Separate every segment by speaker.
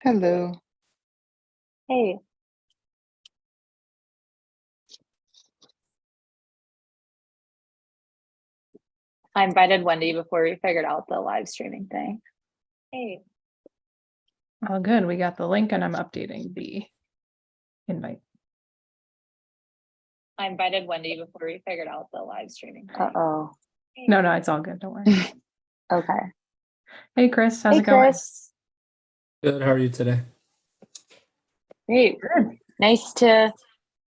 Speaker 1: Hello.
Speaker 2: Hey, I invited Wendy before we figured out the live streaming thing. Hey,
Speaker 3: All good. We got the link and I'm updating the invite.
Speaker 2: I invited Wendy before we figured out the live streaming thing.
Speaker 1: Uh-oh.
Speaker 3: No, it's all good. Don't worry.
Speaker 2: Okay.
Speaker 3: Hey, Chris, how's
Speaker 2: Hey,
Speaker 3: it going?
Speaker 2: Chris.
Speaker 4: Good. How are you today?
Speaker 2: Great.
Speaker 3: Good.
Speaker 2: Nice to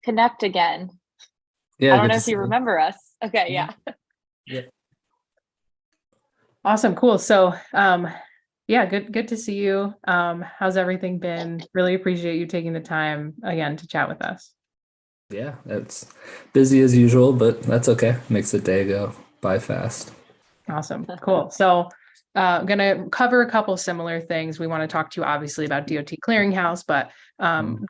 Speaker 2: connect again.
Speaker 4: Yeah.
Speaker 2: I don't
Speaker 4: good
Speaker 2: know
Speaker 4: to
Speaker 2: if
Speaker 4: see
Speaker 2: you remember us. Okay, yeah.
Speaker 4: Yeah.
Speaker 3: Awesome. Cool. So, yeah, good to see you. How's everything been? Really appreciate you taking the time again to chat with us.
Speaker 4: Yeah. It's busy as usual, but that's okay. Makes the day go by fast.
Speaker 3: Awesome. Cool. So, gonna cover a couple similar things. We want to talk to you obviously about DOT Clearinghouse, but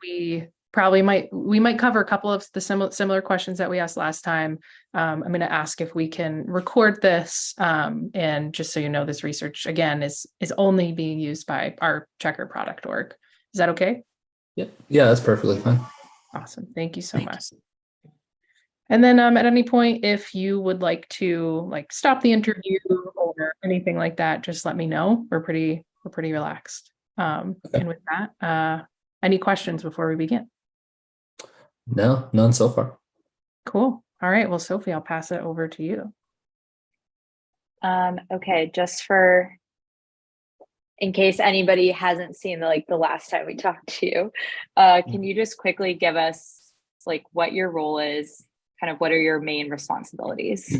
Speaker 3: we might cover a couple of the similar questions that we asked last time. I'm going to ask if we can record this, and just so you know, this research again is only being used by our checker product org. Is that okay?
Speaker 4: Yeah, that's perfectly fine.
Speaker 3: Awesome. Thank you so much. And then at any point, if you would like to stop the interview or anything like that, just let me know. We're pretty relaxed. And with that, any questions before we begin?
Speaker 4: No, none so far.
Speaker 3: Cool. All right. Well, Sophie, I'll pass it over to you.
Speaker 2: Okay, just in case anybody hasn't seen the last time we talked to you, can you just quickly give us what your role is? Kind of what are your main responsibilities?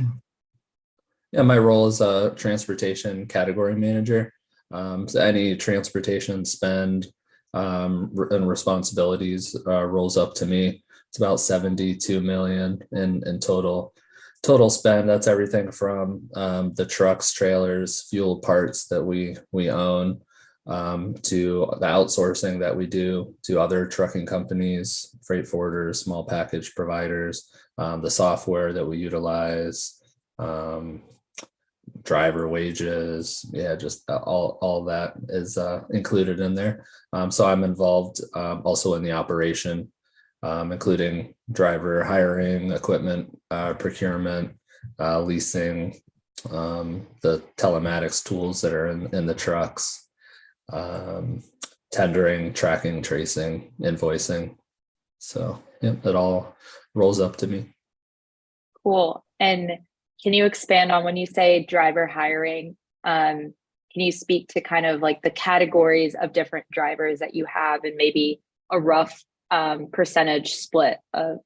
Speaker 4: Yeah, my role is a transportation category manager. So any transportation spend and responsibilities rolls up to me. It's about 72 million in total spend. That's everything from the trucks, trailers, fuel parts that we own, to the outsourcing that we do to other trucking companies, freight forwarders, small package providers, the software that we utilize, driver wages. Yeah, just all that is included in there. So I'm involved also in the operation, including driver hiring, equipment procurement, leasing, the telematics tools that are in the trucks, tendering, tracking, tracing, invoicing. So yeah, it all rolls up to me.
Speaker 2: Cool. And can you expand on when you say driver hiring? Can you speak to kind of the categories of different drivers that you have and maybe a rough percentage split of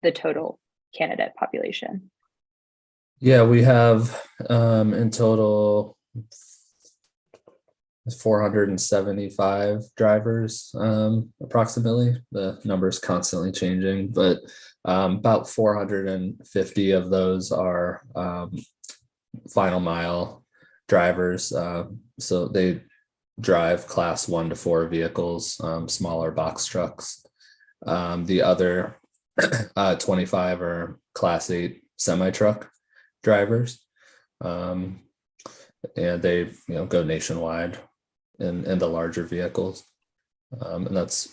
Speaker 2: the total candidate population?
Speaker 4: Yeah, we have in total 475 drivers, approximately. The number is constantly changing, but about 450 of those are final mile drivers. So they drive class 1 to 4 vehicles, smaller box trucks. The other 25 are class 8 semi truck drivers, and they go nationwide in the larger vehicles, and that's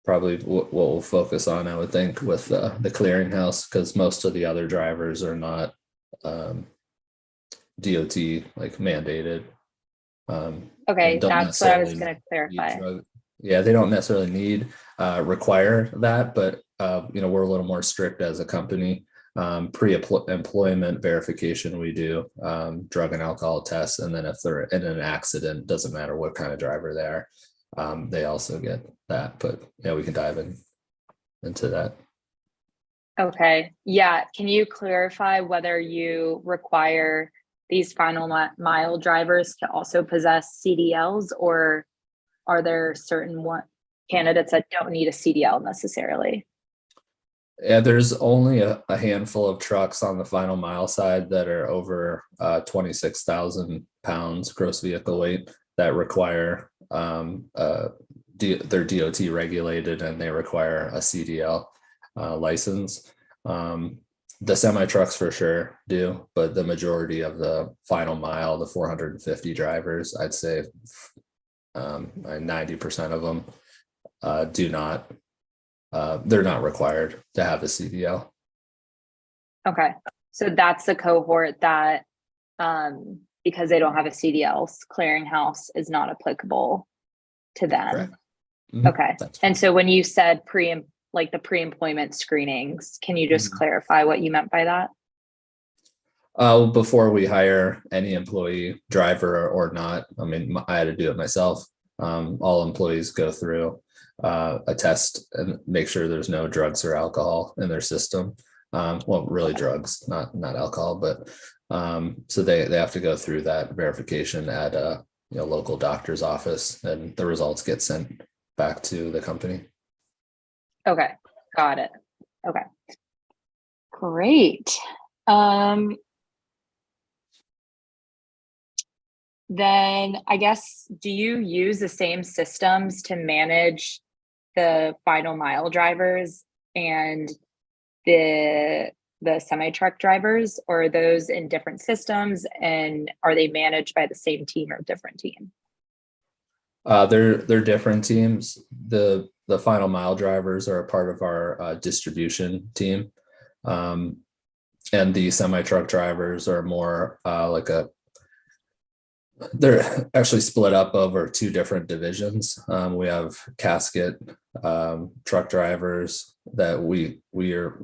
Speaker 4: probably what we'll focus on, I would think, with the clearinghouse, because most of the other drivers are not DOT mandated.
Speaker 2: Okay, that's what I was going to clarify.
Speaker 4: Yeah, they don't necessarily require that, but we're a little more strict as a company. Pre-employment verification, we do drug and alcohol tests, and then if they're in an accident, doesn't matter what kind of driver they are, they also get that. But yeah, we can dive into that.
Speaker 2: Okay, yeah. Can you clarify whether you require these final mile drivers to also possess CDLs, or are there certain candidates that don't need a CDL necessarily?
Speaker 4: Yeah, there's only a handful of trucks on the final mile side that are over 26,000 pounds gross vehicle weight that require they're DOT regulated, and they require a CDL license. The semi trucks for sure do, but the majority of the final mile, the 450 drivers, I'd say 90% of them do not. They're not required to have a CDL.
Speaker 2: Okay. So that's the cohort that, because they don't have a CDL, clearinghouse is not applicable to them.
Speaker 4: Correct. Mhm.
Speaker 2: Okay. And so when you said the pre-employment screenings, can you just clarify what you meant by that?
Speaker 4: Before we hire any employee, driver or not, I mean, I had to do it myself. All employees go through a test and make sure there's no drugs or alcohol in their system. Well, really drugs, not alcohol, but so they have to go through that verification at a local doctor's office, and the results get sent back to the company.
Speaker 2: Okay, got it. Okay, great. Then I guess, do you use the same systems to manage the final mile drivers and the semi-truck drivers, or are those in different systems, and are they managed by the same team or different team?
Speaker 4: They're different teams. The final mile drivers are a part of our distribution team, and the semi-truck drivers are more they're actually split up over two different divisions. We have casket truck drivers that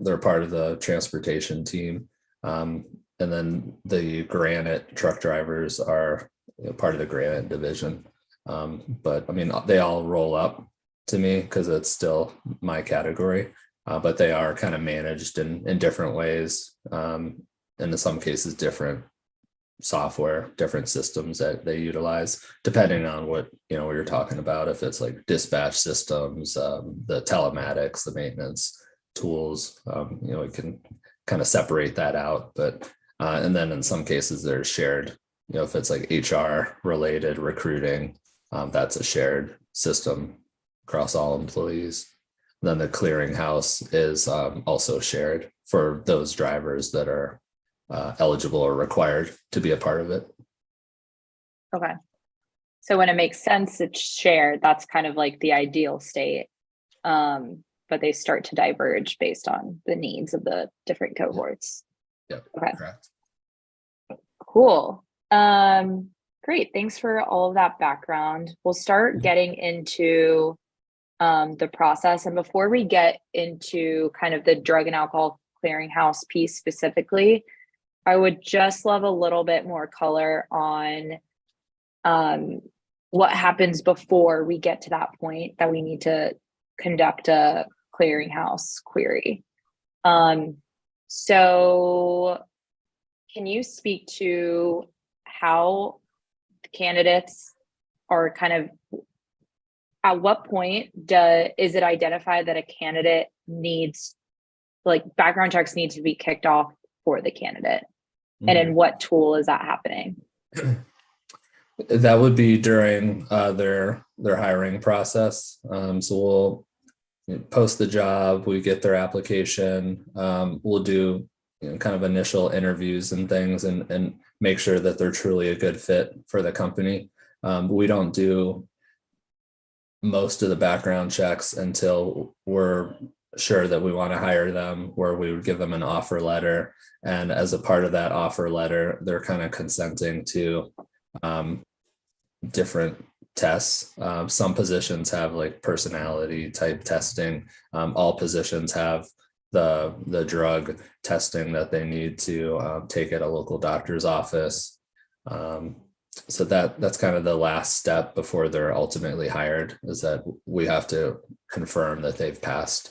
Speaker 4: they're part of the transportation team, and then the granite truck drivers are part of the granite division. But I mean, they all roll up to me because it's still my category, but they are kind of managed in different ways, and in some cases different software, different systems that they utilize depending on what you're talking about. If it's like dispatch systems, the telematics, the maintenance tools, we can kind of separate that out. But and then in some cases they're shared. If it's like HR related recruiting, that's a shared system across all employees. Then the clearinghouse is also shared for those drivers that are eligible or required to be a part of it.
Speaker 2: Okay. So when it makes sense, it's shared. That's kind of like the ideal state. But they start to diverge based on the needs of the different cohorts.
Speaker 4: Yep.
Speaker 2: Okay.
Speaker 4: Correct.
Speaker 2: Cool. Great. Thanks for all of that background. We'll start getting into the process. And before we get into kind of the drug and alcohol clearinghouse piece specifically, I would just love a little bit more color on what happens before we get to that point that we need to conduct a clearinghouse query. So can you speak to how candidates are kind of, at what point is it identified that a candidate needs, like, background checks need to be kicked off for the candidate? And in what tool is that happening?
Speaker 4: That would be during their hiring process. So we'll post the job, we get their application, we'll do kind of initial interviews and things, and make sure that they're truly a good fit for the company. We don't do most of the background checks until we're sure that we want to hire them, where we would give them an offer letter. And as a part of that offer letter, they're kind of consenting to different tests. Some positions have like personality type testing. All positions have the drug testing that they need to take at a local doctor's office. So that's kind of the last step before they're ultimately hired, is that we have to confirm that they've passed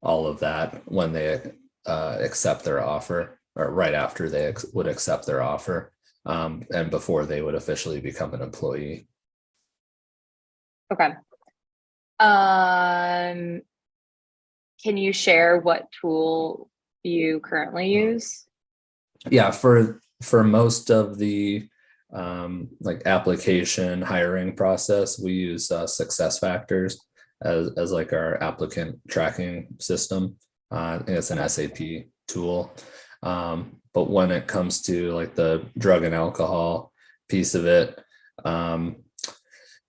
Speaker 4: all of that when they accept their offer, or right after they would accept their offer, and before they would officially become an employee.
Speaker 2: Okay. Can you share what tool you currently use?
Speaker 4: Yeah, for most of the like application hiring process, we use SuccessFactors as like our applicant tracking system. I think it's an SAP tool. But when it comes to like the drug and alcohol piece of it,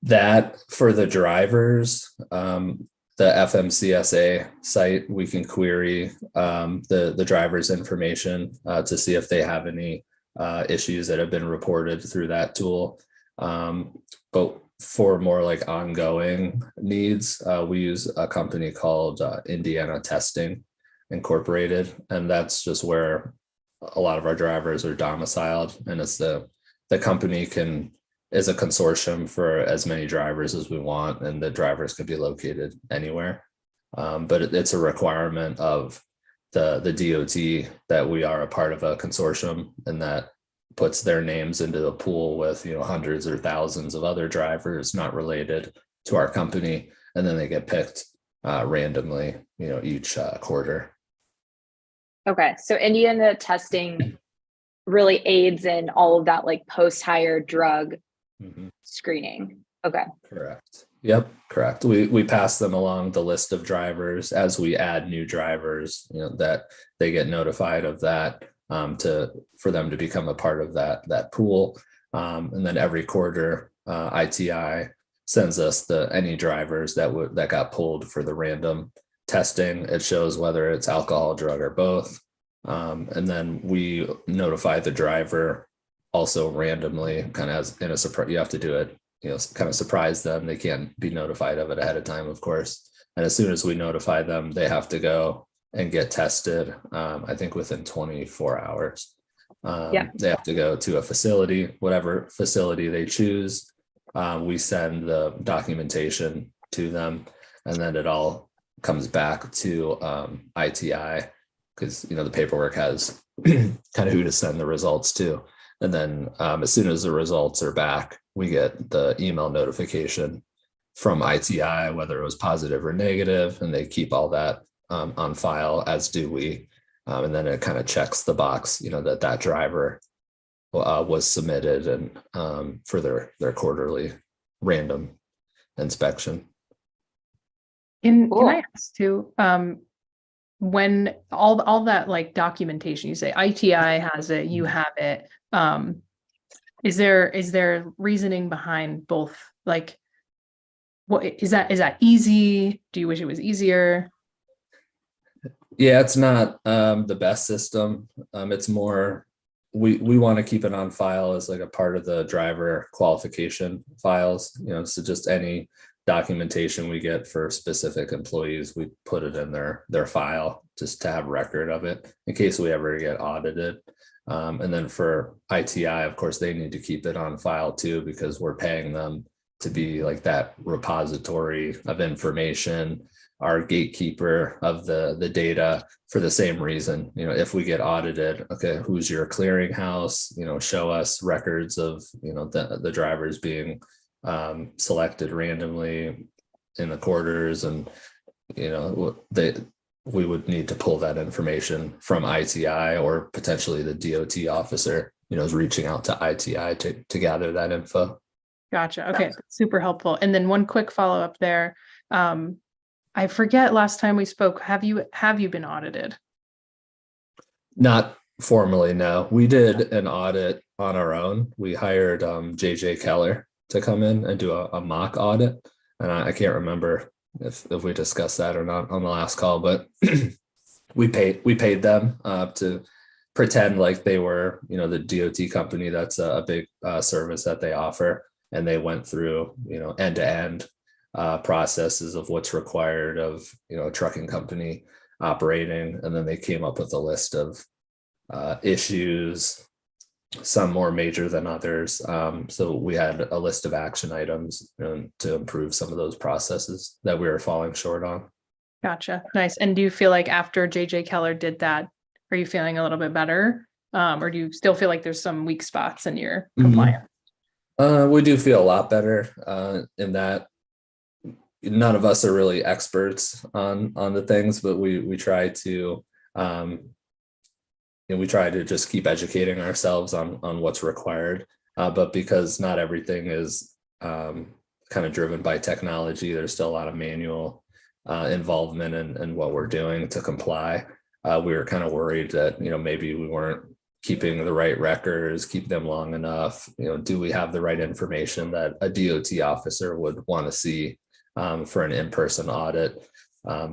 Speaker 4: That for the drivers, the FMCSA site, we can query the driver's information to see if they have any issues that have been reported through that tool. But for more like ongoing needs, we use a company called Indiana Testing Incorporated, and that's just where a lot of our drivers are domiciled, and it's the company is a consortium for as many drivers as we want, and the drivers could be located anywhere. But it's a requirement of the DOT that we are a part of a consortium, and that puts their names into the pool with, hundreds or thousands of other drivers not related to our company, and then they get picked randomly, each quarter.
Speaker 2: Okay, so Indiana Testing really aids in all of that, like post-hire drug screening. Okay.
Speaker 4: Correct. Yep, correct. We pass them along the list of drivers as we add new drivers, that they get notified of that for them to become a part of that pool. And then every quarter, ITI sends us any drivers that got pulled for the random testing. It shows whether it's alcohol, drug, or both. And then we notify the driver also randomly, kind of as in a surprise. You have to do it, kind of surprise them. They can't be notified of it ahead of time, of course. And as soon as we notify them, they have to go and get tested. I think within 24 hours. They have to go to a facility, whatever facility they choose. We send the documentation to them, and then it all comes back to ITI, because the paperwork has kind of who to send the results to. And then as soon as the results are back, we get the email notification from ITI, whether it was positive or negative, and they keep all that on file, as do we. And then it kind of checks the box, that driver was submitted and for their quarterly random inspection.
Speaker 3: Can I ask too, when all that like documentation, you say ITI has it, you have it. Is there reasoning behind both? Like, what is that easy? Do you wish it was easier?
Speaker 4: Yeah, it's not the best system. It's more, we want to keep it on file as like a part of the driver qualification files. So just any documentation we get for specific employees, we put it in their file just to have record of it in case we ever get audited. And then for ITI, of course, they need to keep it on file too, because we're paying them to be like that repository of information, our gatekeeper of the data, for the same reason. If we get audited, okay, who's your clearinghouse? Show us records of the drivers being selected randomly in the quarters, and we would need to pull that information from ITI, or potentially the DOT officer is reaching out to ITI to gather that info.
Speaker 3: Gotcha. Okay, super helpful. And then one quick follow-up there. I forget, last time we spoke, have you been audited?
Speaker 4: Not formally, no. We did an audit on our own. We hired JJ Keller to come in and do a mock audit. And I can't remember if we discussed that or not on the last call, but we paid them to pretend like they were, the DOT company. That's a big service that they offer. And they went through, end-to-end processes of what's required of, a trucking company operating. And then they came up with a list of issues, some more major than others. So we had a list of action items to improve some of those processes that we were falling short on. Gotcha.
Speaker 3: Nice. And do you feel like after JJ Keller did that, are you feeling a little bit better? Or do you still feel like there's some weak spots in your compliance?
Speaker 4: We do feel a lot better in that. None of us are really experts on the things, but we try to we try to just keep educating ourselves on what's required. But because not everything is kind of driven by technology, there's still a lot of manual involvement in what we're doing to comply. We were kind of worried that maybe we weren't keeping the right records, keep them long enough. Do we have the right information that a DOT officer would want to see for an in-person audit?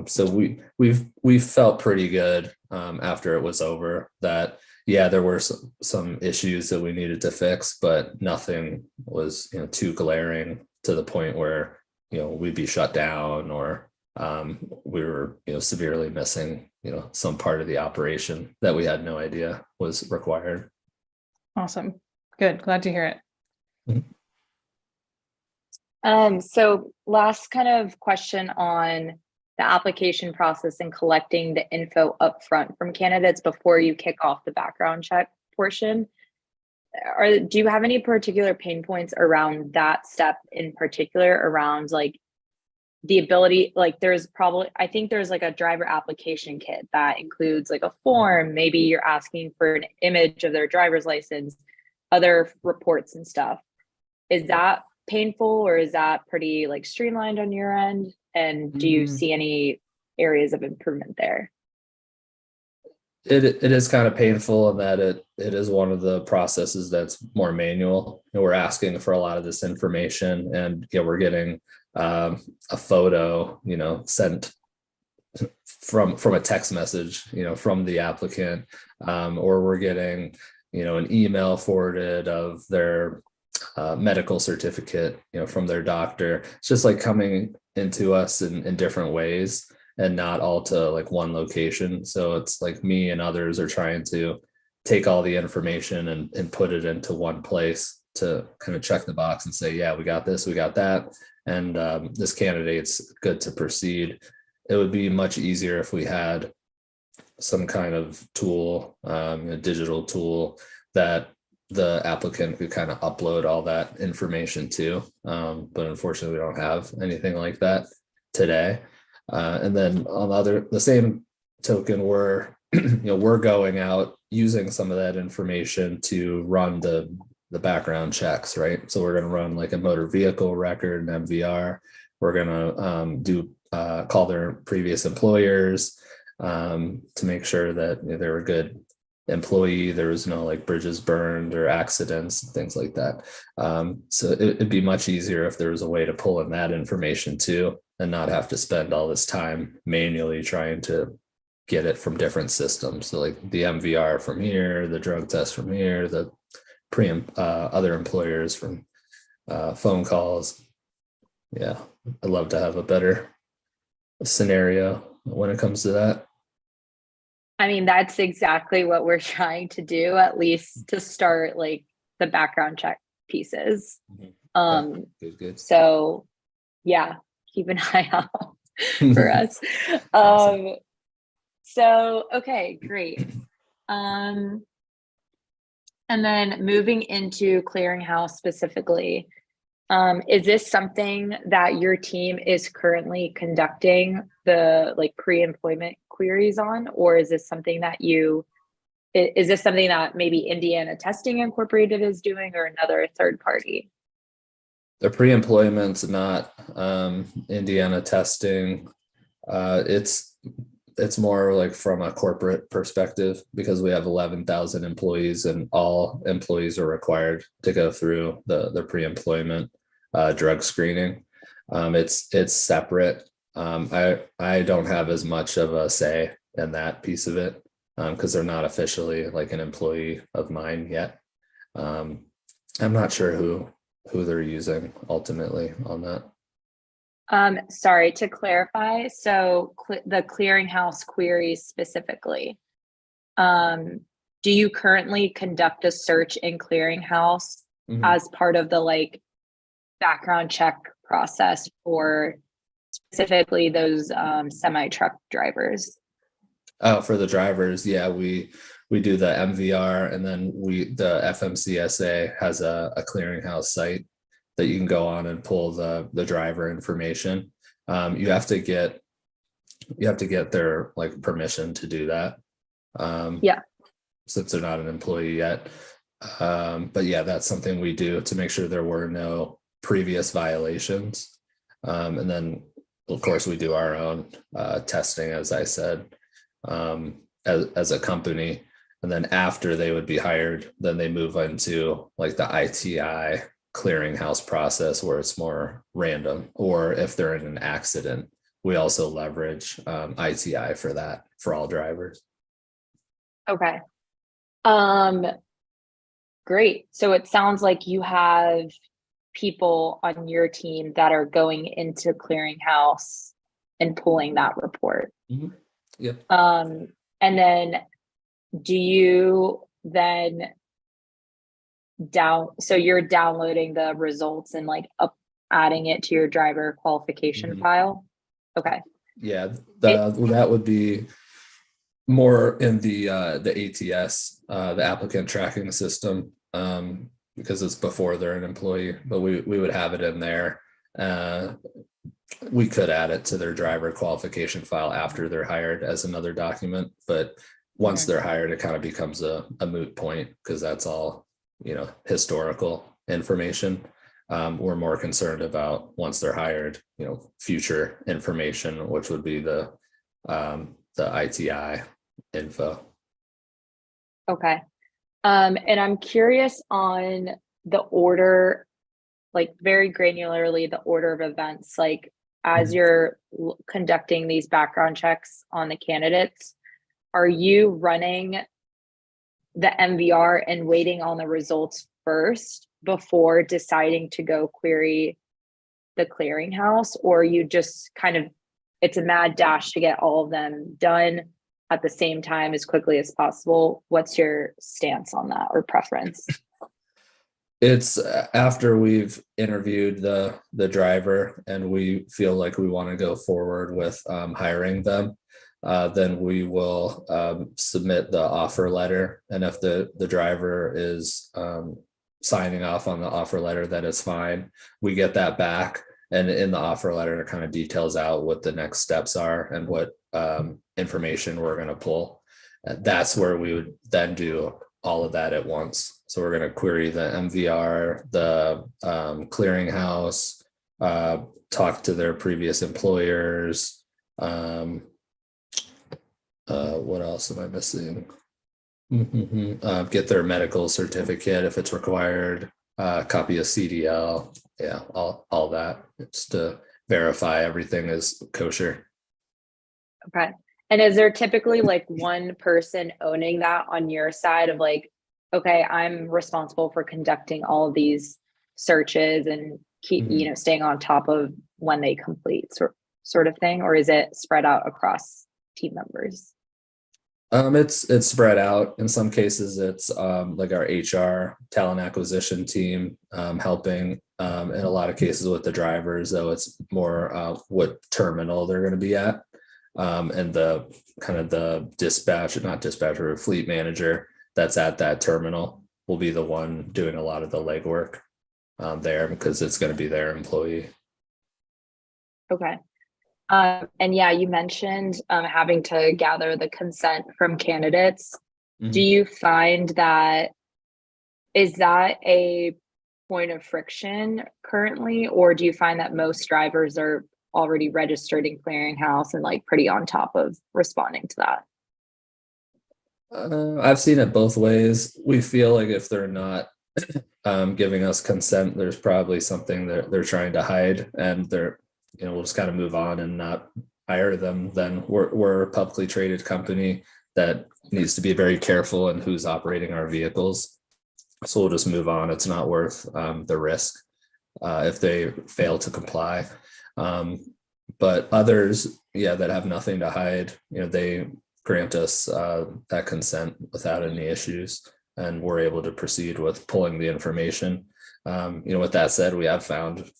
Speaker 4: So we've felt pretty good after it was over that, yeah, there were some issues that we needed to fix, but nothing was too glaring to the point where we'd be shut down or we were severely missing some part of the operation that we had no idea was required.
Speaker 3: Awesome. Good. Glad to hear it.
Speaker 2: So last kind of question on the application process and collecting the info upfront from candidates before you kick off the background check portion. Do you have any particular pain points around that step in particular, around like the ability, like I think there's like a driver application kit that includes like a form, maybe you're asking for an image of their driver's license, other reports and stuff. Is that painful, or is that pretty like streamlined on your end? And do you see any areas of improvement there?
Speaker 4: It is kind of painful in that it is one of the processes that's more manual. We're asking for a lot of this information, and we're getting a photo, sent from a text message, from the applicant, or we're getting, an email forwarded of their medical certificate, from their doctor. It's just like coming into us in different ways and not all to like one location. So it's like me and others are trying to take all the information and put it into one place to kind of check the box and say, yeah, we got this, we got that. And this candidate's good to proceed. It would be much easier if we had some kind of tool, a digital tool that the applicant could kind of upload all that information to. But unfortunately, we don't have anything like that today. And then on the same token, we're we're going out using some of that information to run the background checks, right? So we're going to run like a motor vehicle record, an MVR. We're going to call their previous employers to make sure that they were a good employee. There was no like bridges burned or accidents, things like that. So it'd be much easier if there was a way to pull in that information too, and not have to spend all this time manually trying to get it from different systems. So like the MVR from here, the drug test from here, the other employers from phone calls. Yeah, I'd love to have a better scenario when it comes to that.
Speaker 2: I mean, that's exactly what we're trying to do, at least to start like the background check pieces.
Speaker 4: Good.
Speaker 2: So yeah, keep an eye out for us.
Speaker 4: Awesome.
Speaker 2: So, okay, great. And then moving into clearinghouse specifically, is this something that your team is currently conducting the like pre-employment queries on, or is this something that maybe Indiana Testing Incorporated is doing, or another third party?
Speaker 4: The pre-employment's not Indiana Testing. It's more like from a corporate perspective, because we have 11,000 employees and all employees are required to go through the pre-employment drug screening. It's separate. I don't have as much of a say in that piece of it because they're not officially like an employee of mine yet. I'm not sure who they're using ultimately on that.
Speaker 2: Sorry, to clarify, so the clearinghouse queries specifically, do you currently conduct a search in clearinghouse as part of the like background check process for specifically those semi-truck drivers?
Speaker 4: Oh, for the drivers, yeah, we do the MVR, and then the FMCSA has a clearinghouse site that you can go on and pull the driver information. You have to get their like permission to do that. Since they're not an employee yet. But yeah, that's something we do to make sure there were no previous violations. And then of course we do our own testing, as I said, as a company. And then after they would be hired, then they move into like the ITI clearinghouse process where it's more random. Or if they're in an accident, we also leverage ITI for that for all drivers.
Speaker 2: Okay. Great. So it sounds like you have people on your team that are going into clearinghouse and pulling that report.
Speaker 4: Mm-hmm. Yep.
Speaker 2: And then do you then so you're downloading the results and like adding it to your driver qualification
Speaker 4: Mm-hmm.
Speaker 2: file? Okay.
Speaker 4: Yeah, that would be more in the ATS, the applicant tracking system, because it's before they're an employee, but we would have it in there. We could add it to their driver qualification file after they're hired as another document, but once they're hired, it kind of becomes a moot point because that's all, historical information. We're more concerned about once they're hired, future information, which would be the ITI info.
Speaker 2: Okay. And I'm curious on the order, like very granularly, the order of events, like as you're conducting these background checks on the candidates, are you running the MVR and waiting on the results first before deciding to go query the clearinghouse, or you just kind of, it's a mad dash to get all of them done at the same time as quickly as possible? What's your stance on that or preference?
Speaker 4: It's after we've interviewed the driver and we feel like we want to go forward with hiring them, then we will submit the offer letter. And if the driver is signing off on the offer letter that it's fine, we get that back. And in the offer letter, it kind of details out what the next steps are and what information we're going to pull. That's where we would then do all of that at once. So we're going to query the MVR, the clearinghouse, talk to their previous employers. What else am I missing? Get their medical certificate if it's required, copy of CDL. Yeah, all that. It's to verify everything is kosher.
Speaker 2: Okay. And is there typically like one person owning that on your side of like, okay, I'm responsible for conducting all of these searches and keep, staying on top of when they complete sort of thing? Or is it spread out across team members?
Speaker 4: It's spread out. In some cases, it's like our HR talent acquisition team helping. In a lot of cases with the drivers, though, it's more what terminal they're going to be at. And the kind of the not dispatcher, fleet manager that's at that terminal will be the one doing a lot of the legwork there because it's going to be their employee. Okay.
Speaker 2: And yeah, you mentioned having to gather the consent from candidates. Do you find that is that a point of friction currently, or do you find that most drivers are already registered in clearinghouse and like pretty on top of responding to that?
Speaker 4: I've seen it both ways. We feel like if they're not giving us consent, there's probably something that they're trying to hide, and we'll just kind of move on and not hire them. Then we're a publicly traded company that needs to be very careful in who's operating our vehicles. So we'll just move on. It's not worth the risk if they fail to comply. But others, that have nothing to hide, they grant us that consent without any issues, and we're able to proceed with pulling the information. With that said, we have found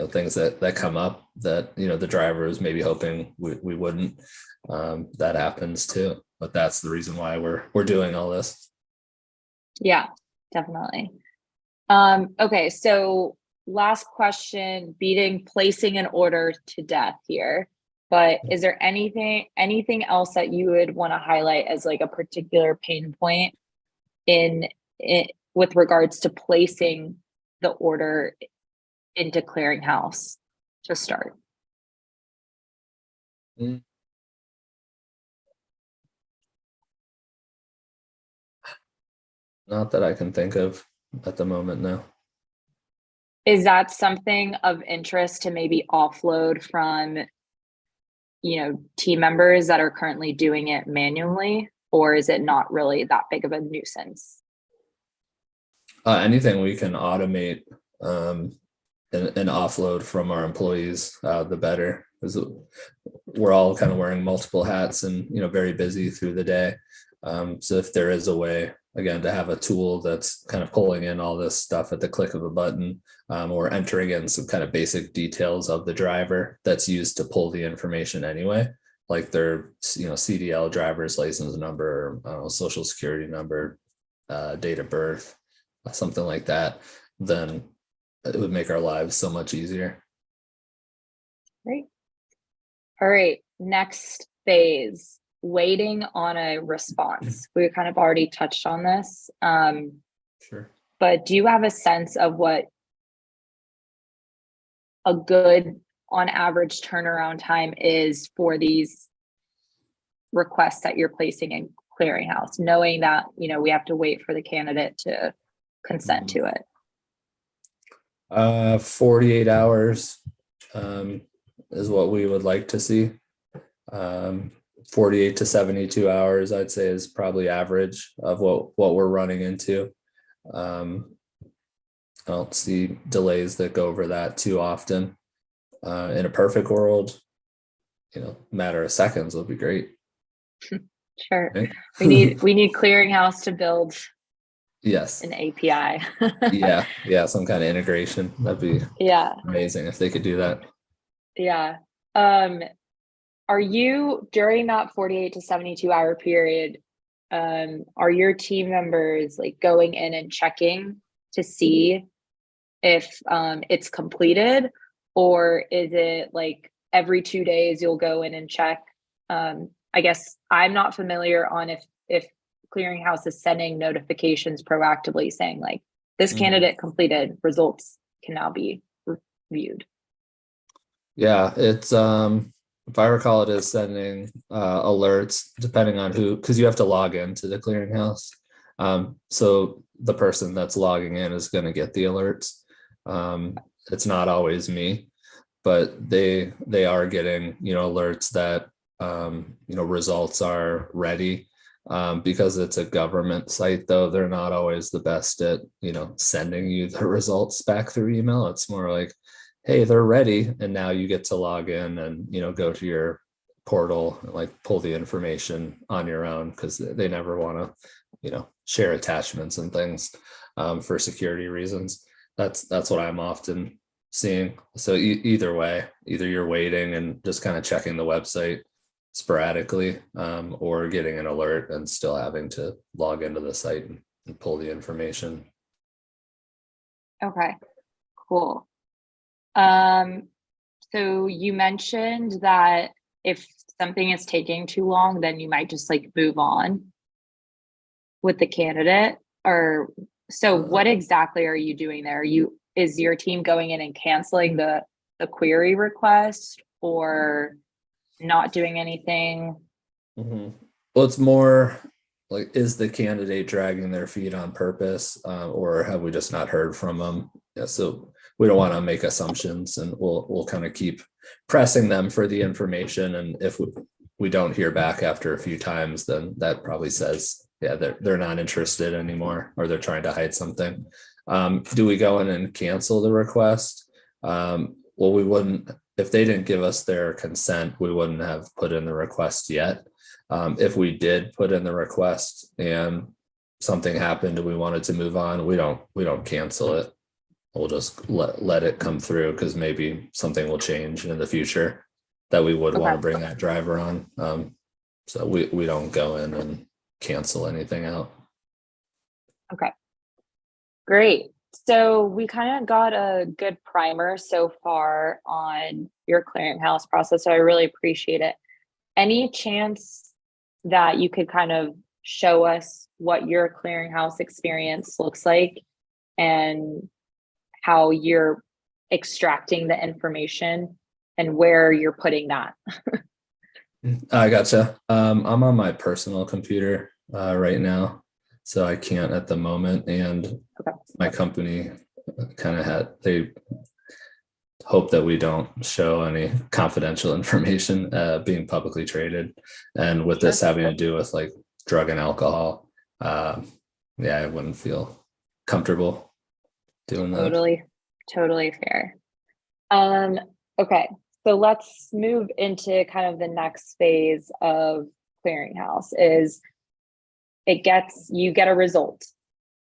Speaker 4: things that come up that the driver is maybe hoping we wouldn't. That happens too, but that's the reason why we're doing all this. Yeah,
Speaker 2: definitely. Okay, so last question, beating placing an order to death here, but is there anything else that you would want to highlight as like a particular pain point in with regards to placing the order into clearinghouse to start?
Speaker 4: Not that I can think of at the moment, no.
Speaker 2: Is that something of interest to maybe offload from, team members that are currently doing it manually, or is it not really that big of a nuisance?
Speaker 4: Anything we can automate and offload from our employees, the better. Because we're all kind of wearing multiple hats and very busy through the day. So if there is a way, again, to have a tool that's kind of pulling in all this stuff at the click of a button, or entering in some kind of basic details of the driver that's used to pull the information anyway, like their CDL, driver's license number, social security number, date of birth, something like that, then it would make our lives so much easier.
Speaker 2: Great. All right, next phase, waiting on a response. We kind of already touched on this.
Speaker 4: Sure.
Speaker 2: But do you have a sense of what a good on average turnaround time is for these requests that you're placing in clearinghouse, knowing that, we have to wait for the candidate to consent to it?
Speaker 4: 48 hours is what we would like to see. 48 to 72 hours, I'd say, is probably average of what we're running into. I don't see delays that go over that too often. In a perfect world, matter of seconds would be great.
Speaker 2: Sure.
Speaker 4: Right?
Speaker 2: We need clearinghouse to build
Speaker 4: Yes.
Speaker 2: an API.
Speaker 4: Yeah, some kind of integration. That'd be amazing if they could do that.
Speaker 2: Yeah. Are you, during that 48 to 72 hour period, are your team members like going in and checking to see if it's completed, or is it like every 2 days you'll go in and check? I guess I'm not familiar on if clearinghouse is sending notifications proactively saying like this candidate completed, results can now be reviewed.
Speaker 4: Yeah, it's if I recall, it is sending alerts depending on who, because you have to log into the clearinghouse. So the person that's logging in is going to get the alerts. It's not always me, but they are getting alerts that results are ready. Because it's a government site, though, they're not always the best at sending you the results back through email. It's more like, hey, they're ready, and now you get to log in and go to your portal and like pull the information on your own, because they never want to share attachments and things for security reasons. That's what I'm often seeing. So either way, either you're waiting and just kind of checking the website sporadically, or getting an alert and still having to log into the site and pull the information.
Speaker 2: Okay, cool. So you mentioned that if something is taking too long, then you might just like move on with the candidate. Or so what exactly are you doing there? Is your team going in and canceling the query request, or not doing anything?
Speaker 4: Well, it's more like, is the candidate dragging their feet on purpose, or have we just not heard from them? Yeah, so we don't want to make assumptions, and we'll kind of keep pressing them for the information. And if we don't hear back after a few times, then that probably says, yeah, they're not interested anymore, or they're trying to hide something. Do we go in and cancel the request? Well, we wouldn't. If they didn't give us their consent, we wouldn't have put in the request yet. If we did put in the request and something happened and we wanted to move on, we don't cancel it. We'll just let it come through, because maybe something will change in the future that we would want to bring that driver on. So we don't go in and cancel anything out.
Speaker 2: Okay, great. So we kind of got a good primer so far on your clearinghouse process, so I really appreciate it. Any chance that you could kind of show us what your clearinghouse experience looks like and how you're extracting the information and where you're putting that?
Speaker 4: I gotcha. I'm on my personal computer right now. so I can't at the moment. And
Speaker 2: Okay.
Speaker 4: my company kind of they hope that we don't show any confidential information being publicly traded. And with this having to do with like drug and alcohol, yeah, I wouldn't feel comfortable doing that.
Speaker 2: Totally fair. Okay, so let's move into kind of the next phase of clearinghouse is you get a result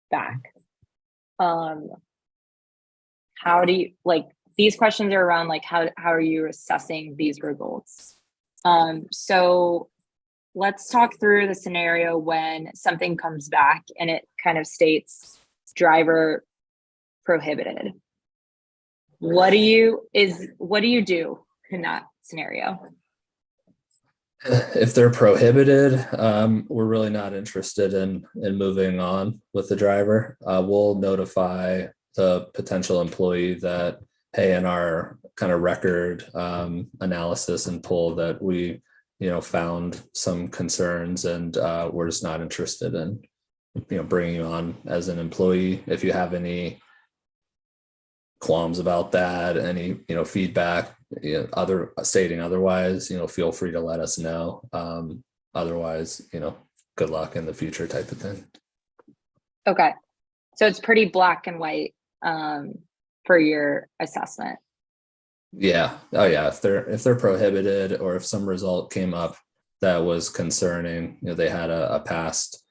Speaker 2: back. How do you like these questions are around like how are you assessing these results? So let's talk through the scenario when something comes back and it kind of states driver prohibited. What do you do in that scenario?
Speaker 4: If they're prohibited, we're really not interested in moving on with the driver. We'll notify the potential employee that, hey, in our kind of record analysis and poll that we, found some concerns, and we're just not interested in, bringing you on as an employee. If you have any qualms about that, any feedback, stating otherwise, feel free to let us know. Otherwise, good luck in the future type of thing.
Speaker 2: Okay, so it's pretty black and white for your assessment.
Speaker 4: Yeah. Oh yeah. If they're prohibited, or if some result came up that was concerning, they had a past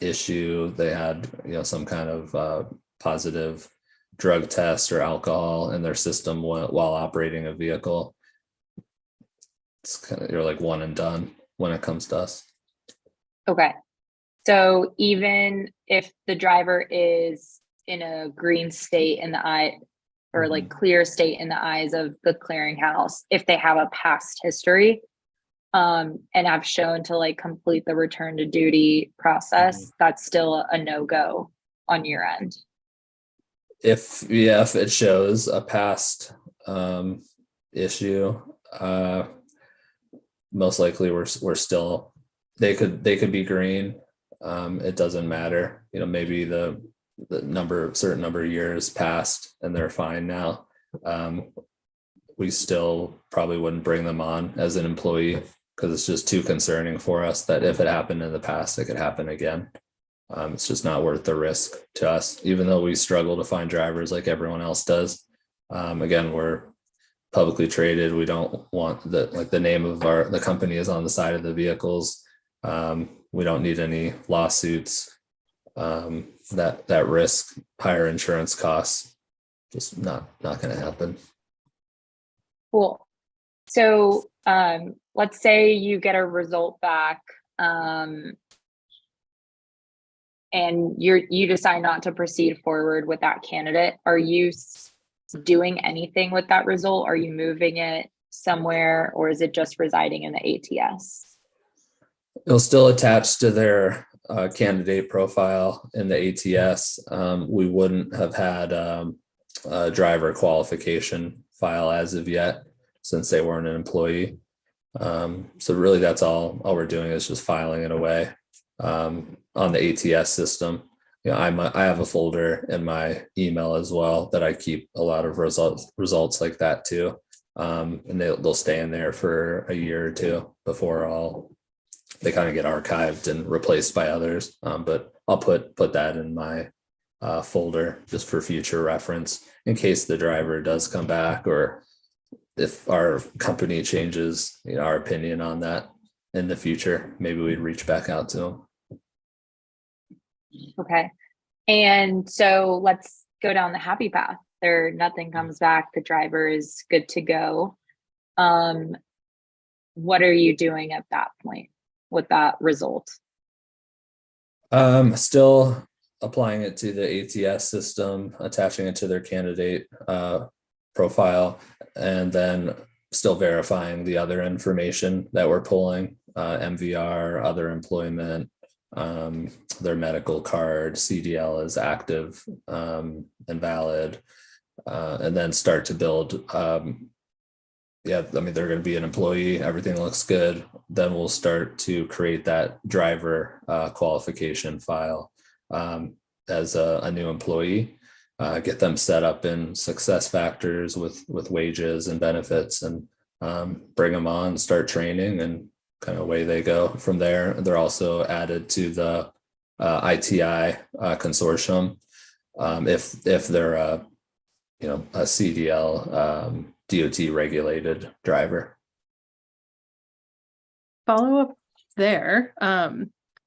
Speaker 4: issue, they had some kind of positive drug test or alcohol in their system while operating a vehicle, it's kind of, you're like one and done when it comes to us.
Speaker 2: Okay, so even if the driver is in a green state in the eye, or like clear state in the eyes of the clearinghouse, if they have a past history and have shown to like complete the return to duty process, that's still a no-go on your end. If
Speaker 4: it shows a past issue, most likely we're still, they could be green. It doesn't matter, maybe the certain number of years passed and they're fine now. We still probably wouldn't bring them on as an employee because it's just too concerning for us that if it happened in the past, it could happen again. It's just not worth the risk to us, even though we struggle to find drivers like everyone else does. Again, we're publicly traded. We don't want the name of the company is on the side of the vehicles. We don't need any lawsuits. That risk, higher insurance costs, just not going to happen.
Speaker 2: Cool. So let's say you get a result back and you decide not to proceed forward with that candidate. Are you doing anything with that result? Are you moving it somewhere, or is it just residing in the ATS?
Speaker 4: It'll still attach to their candidate profile in the ATS. We wouldn't have had a driver qualification file as of yet, since they weren't an employee. So really that's all we're doing is just filing it away on the ATS system. I have a folder in my email as well that I keep a lot of results like that too. And they'll stay in there for a year or two before they kind of get archived and replaced by others. But I'll put that in my folder just for future reference in case the driver does come back, or if our company changes our opinion on that in the future, maybe we'd reach back out to them.
Speaker 2: Okay. And so let's go down the happy path. Nothing comes back. The driver is good to go. What are you doing at that point with that result?
Speaker 4: Still applying it to the ATS system, attaching it to their candidate profile, and then still verifying the other information that we're pulling, MVR, other employment, their medical card, CDL is active and valid, and then start to build yeah, I mean, they're going to be an employee. Everything looks good. Then we'll start to create that driver qualification file as a new employee. Get them set up in success factors with wages and benefits, and bring them on, start training, and kind of away they go from there. They're also added to the ITI consortium if they're a CDL DOT regulated driver.
Speaker 3: Follow up there,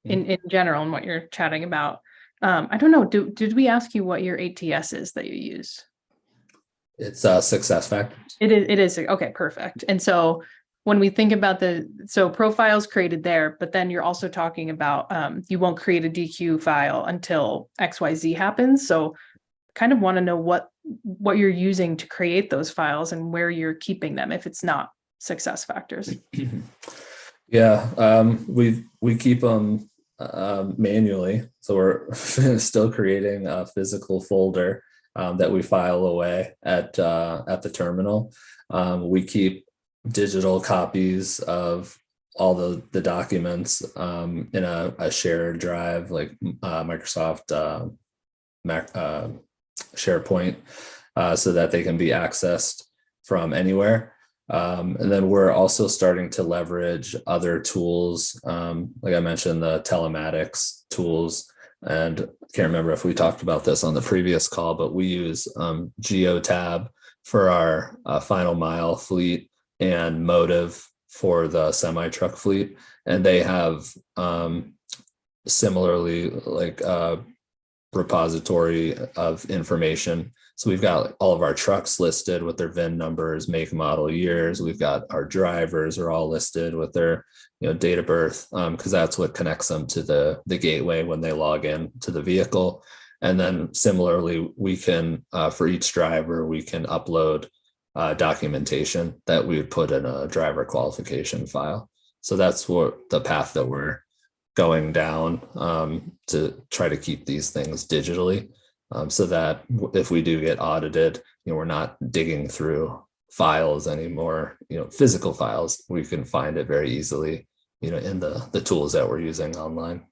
Speaker 3: in general, and what you're chatting about. I don't know. Did we ask you what your ATS is that you use?
Speaker 4: It's success factors.
Speaker 3: It is. Okay, perfect. And so when we think about profiles created there, but then you're also talking about you won't create a DQ file until XYZ happens. So kind of want to know what you're using to create those files and where you're keeping them if it's not success factors.
Speaker 4: Yeah, we keep them manually, so we're still creating a physical folder that we file away at the terminal. We keep digital copies of all the documents in a shared drive, like Microsoft SharePoint, so that they can be accessed from anywhere. And then we're also starting to leverage other tools. Like I mentioned, the telematics tools, and I can't remember if we talked about this on the previous call, but we use GeoTab for our final mile fleet and Motive for the semi-truck fleet. And they have similarly like repository of information. So we've got all of our trucks listed with their VIN numbers, make, model, years. We've got our drivers are all listed with their date of birth, because that's what connects them to the gateway when they log in to the vehicle. And then similarly, we can for each driver, we can upload documentation that we would put in a driver qualification file. So that's what the path that we're going down, to try to keep these things digitally, so that if we do get audited, we're not digging through files anymore, physical files. We can find it very easily, in the tools that we're using online.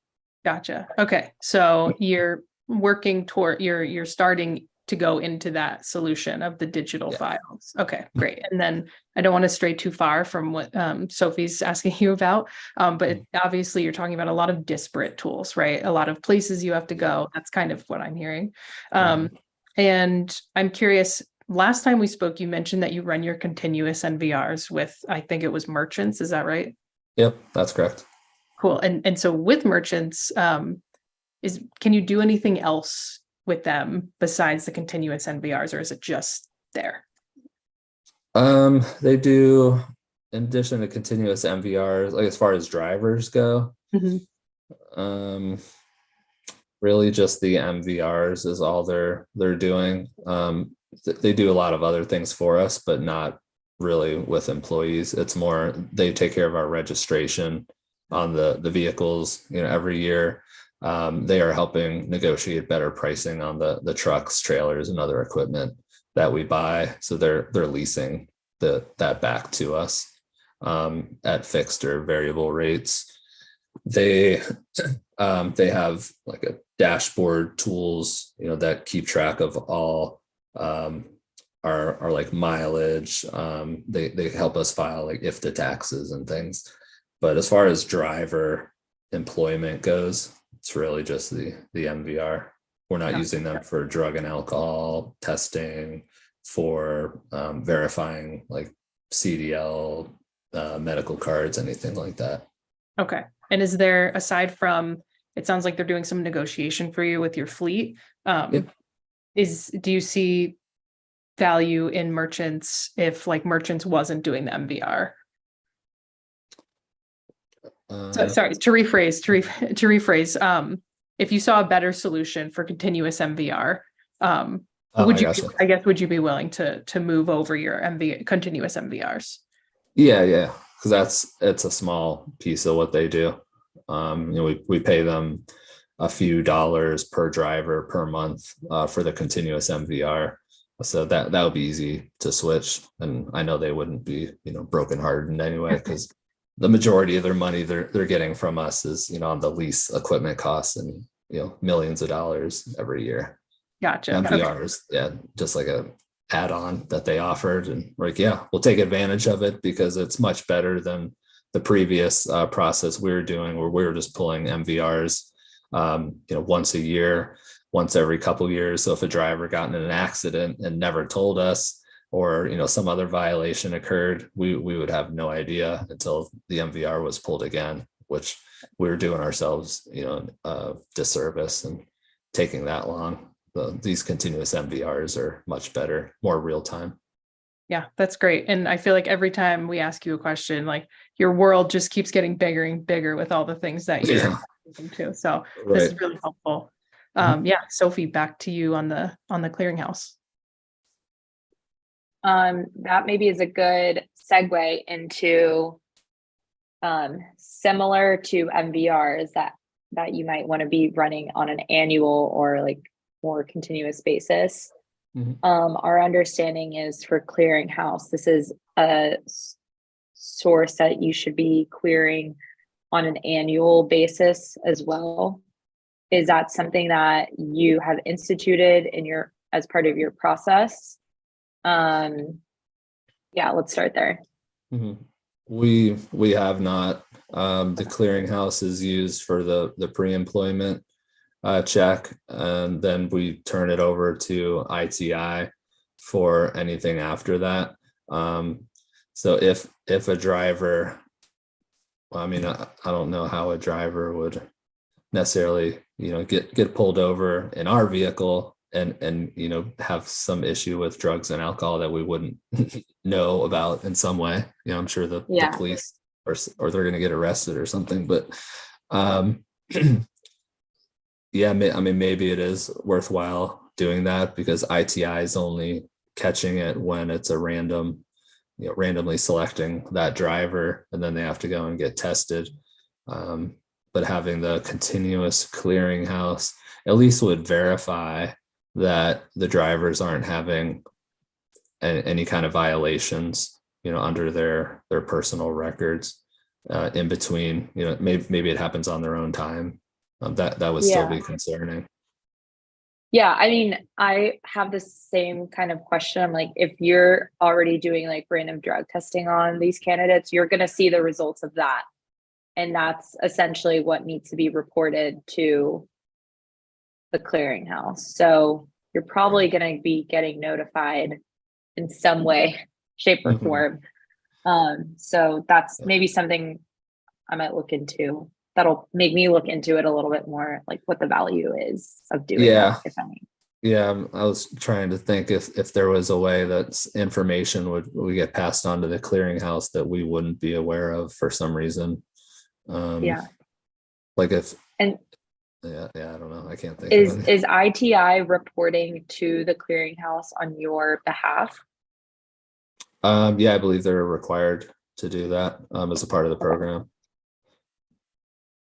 Speaker 3: Gotcha. Okay. So you're working toward, you're starting to go into that solution of the digital files. Okay, great. And then I don't want to stray too far from what Sophie's asking you about, but obviously you're talking about a lot of disparate tools, right? A lot of places you have to go. That's kind of what I'm hearing. And I'm curious, last time we spoke, you mentioned that you run your continuous NVRs with, I think it was merchants. Is that right?
Speaker 4: Yep, that's correct.
Speaker 3: Cool. And so with merchants, can you do anything else with them besides the continuous NVRs, or is it just there?
Speaker 4: They do, in addition to continuous NVRs, like as far as drivers go, really just the MVRs is all they're doing. They do a lot of other things for us, but not really with employees. It's more they take care of our registration on the vehicles, every year. They are helping negotiate better pricing on the trucks, trailers, and other equipment that we buy. So they're leasing that back to us at fixed or variable rates. They have like a dashboard tools, that keep track of all our like mileage. They help us file like IFTA taxes and things. But as far as driver employment goes, it's really just the MVR. We're not using them for drug and alcohol testing, for verifying like CDL, medical cards, anything like that.
Speaker 3: Okay. And is there, aside from, it sounds like they're doing some negotiation for you with your fleet. Do you see value in merchants if like merchants wasn't doing the MVR? Sorry, to rephrase, if you saw a better solution for continuous MVR, would you be willing to move over your continuous MVRs?
Speaker 4: Yeah, because it's a small piece of what they do. We pay them a few dollars per driver per month for the continuous MVR. So that would be easy to switch. And I know they wouldn't be, brokenhearted anyway, because the majority of their money they're getting from us is, on the lease equipment costs and, millions of dollars every year.
Speaker 3: Gotcha.
Speaker 4: MVRs, yeah, just like a add-on that they offered. And like, yeah, we'll take advantage of it because it's much better than the previous process we were doing, where we were just pulling MVRs, once a year, once every couple of years. So if a driver got in an accident and never told us, or some other violation occurred, we would have no idea until the MVR was pulled again, which we were doing ourselves, a disservice and taking that long. These continuous MVRs are much better, more real time.
Speaker 3: Yeah, that's great. And I feel like every time we ask you a question, like your world just keeps getting bigger and bigger with all the things that you're into. So this is really helpful. Yeah, Sophie, back to you on the clearinghouse.
Speaker 2: That maybe is a good segue into similar to MVRs that you might want to be running on an annual or like more continuous basis. Our understanding is for clearinghouse, this is a source that you should be clearing on an annual basis as well. Is that something that you have instituted as part of your process? Yeah, let's start there.
Speaker 4: We have not. The clearinghouse is used for the pre-employment check, and then we turn it over to ITI for anything after that. So if a driver, I don't know how a driver would necessarily, get pulled over in our vehicle and have some issue with drugs and alcohol that we wouldn't know about in some way. I'm sure the police or they're going to get arrested or something, but yeah, maybe it is worthwhile doing that, because ITI is only catching it when it's a randomly selecting that driver, and then they have to go and get tested. But having the continuous clearinghouse at least would verify that the drivers aren't having any kind of violations, under their personal records in between. Maybe it happens on their own time. That would still be concerning.
Speaker 2: Yeah, I have the same kind of question. I'm like, if you're already doing like random drug testing on these candidates, you're going to see the results of that. And that's essentially what needs to be reported to the clearinghouse. So you're probably going to be getting notified in some way, shape, or form. So that's maybe something I might look into. That'll make me look into it a little bit more, like what the value is of doing that, if any.
Speaker 4: Yeah, I was trying to think if there was a way that information would get passed on to the clearinghouse that we wouldn't be aware of for some reason. Like if I don't know. I can't think.
Speaker 2: Is ITI reporting to the clearinghouse on your behalf?
Speaker 4: Yeah, I believe they're required to do that as a part of the program.